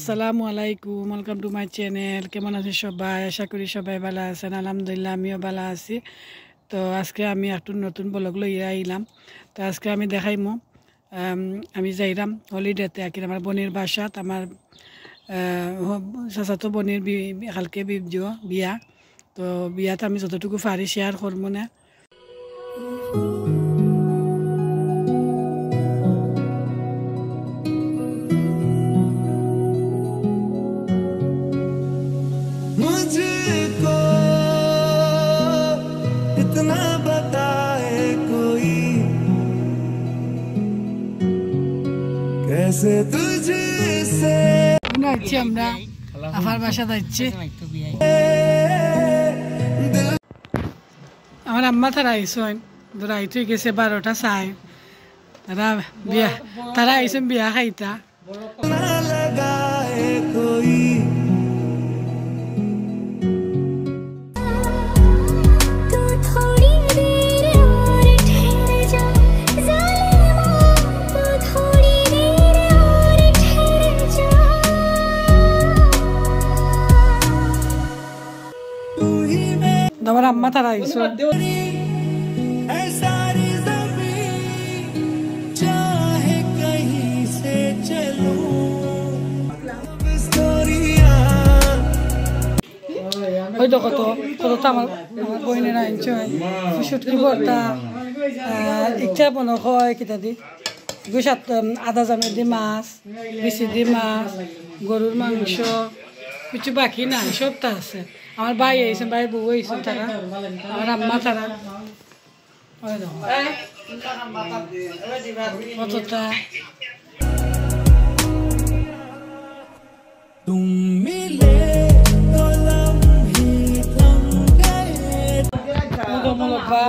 আসসালামু আলাইকুম, welcome to my channel. কেমন আছেন সবাই? আশা করি সবাই ভালো আছেন। আলহামদুলিল্লাহ আমিও ভালো আছি। তো আজকে আমি একটু নতুন ব্লগ লইয়া আইলাম। তো আজকে আমি দেখাইমু আমি যাইলাম হলিডেতে আর কি আমার বোনের বাসাত। আমার চাচাতো বোনের কালকে বিয়া। তো বিয়াত আমি যতটুকু পারি শেয়ার করবো না। मुझको इतना बताए कोई कैसे तुझसे যাচ্ছি আমরা আফার বাসা যাচ্ছি। আমার আম্মা তারা আইসন ধরা আইতে গেছে 12টা চাই তারা আইসন বিয়া খাইতা। ना लगाए कोई আমার আম্মা তারা আইসন सारी ज़मीन चाहे कहीं से चलूं स्टोरियां ওই তো কত আমার বইনেরা আনছে সুটকি ভর্তা ইচ্ছা মনে হয় কিতা দি আদা জামের দি মাছ, বিচি দি মাছ, গরুর মাংস, কিছু বাকি নাই, সবটা আছে। আমার ভাই আইসেন, ভাই বউ আইসেন, তারা আমার আম্মা তারা কতটা तुम मिले तो लम्हे थम गए মলব্বা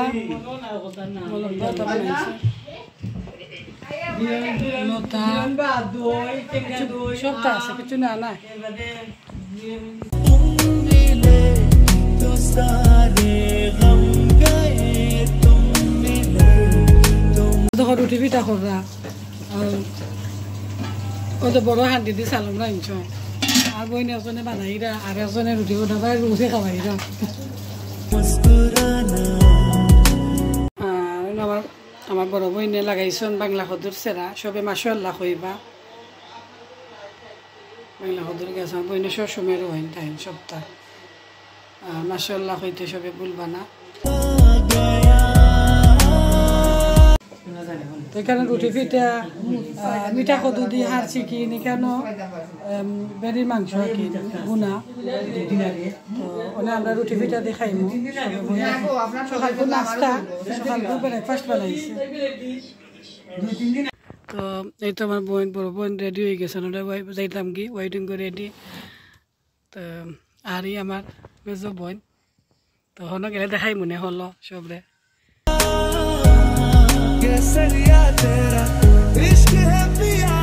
সবটা আছে, কিছু না না। तुम मिले तो सारे गम गए तुम मिले তখন রুটি পিঠা কররা ও তো বড় হান্ডি দিয়ে চালম রাঁধছ। আর বইন একজনে বানাইরা আর একজনে রুটি বানাবা, রুটি খাবাইরা। मुस्कुराना আমার বড় বইনে লাগাইছন বাংলা সদুর সেরা, সবে মাশাআল্লাহ কইবা। বাংলা সদুর গেছে আমার বইনে সবসময় রোহিন টাইম সপ্তাহ মাশাআল্লাহ কইতে সবে ভুলবা না। তো এখানে রুটি পিঠা মিঠা কদু দিয়ে হারছি কিনি কেন বেড়ির মাংস কি গুনা। তো ওনে আমরা রুটি পিঠা দিয়ে খাইমু। সকালকে নাস্তা, সকালকে ব্রেকফাস্ট বানাইছি। তো এই তো আমার বোন, বড় বোন রেডি হয়ে গেছে, ওটা যাইতাম কি ওয়েটিং করে রেডি। তো আরই আমার মেজ বোন, তো হনো গেলে দেখাই মনে হলো সবরে। केसरिया तेरा इश्क है पिया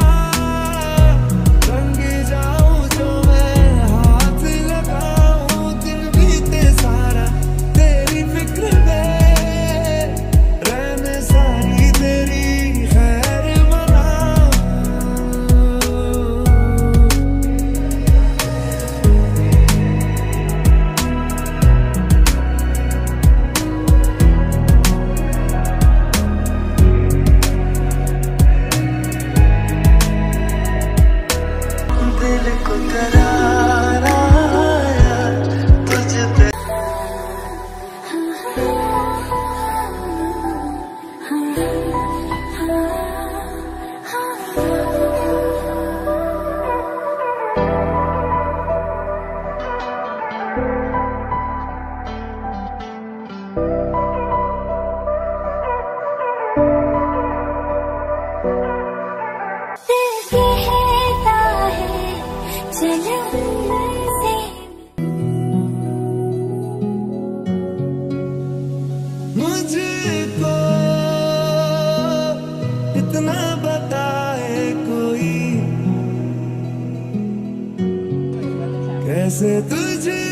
रंग जाऊं जो मैं हाथ लगाऊं दिन बीते सारा तेरी फिक्र में रहने सारी तेरी खैर मनाऊं दिल को करार आया तुझ पे मुझको इतना बताए कोई कैसे तुझे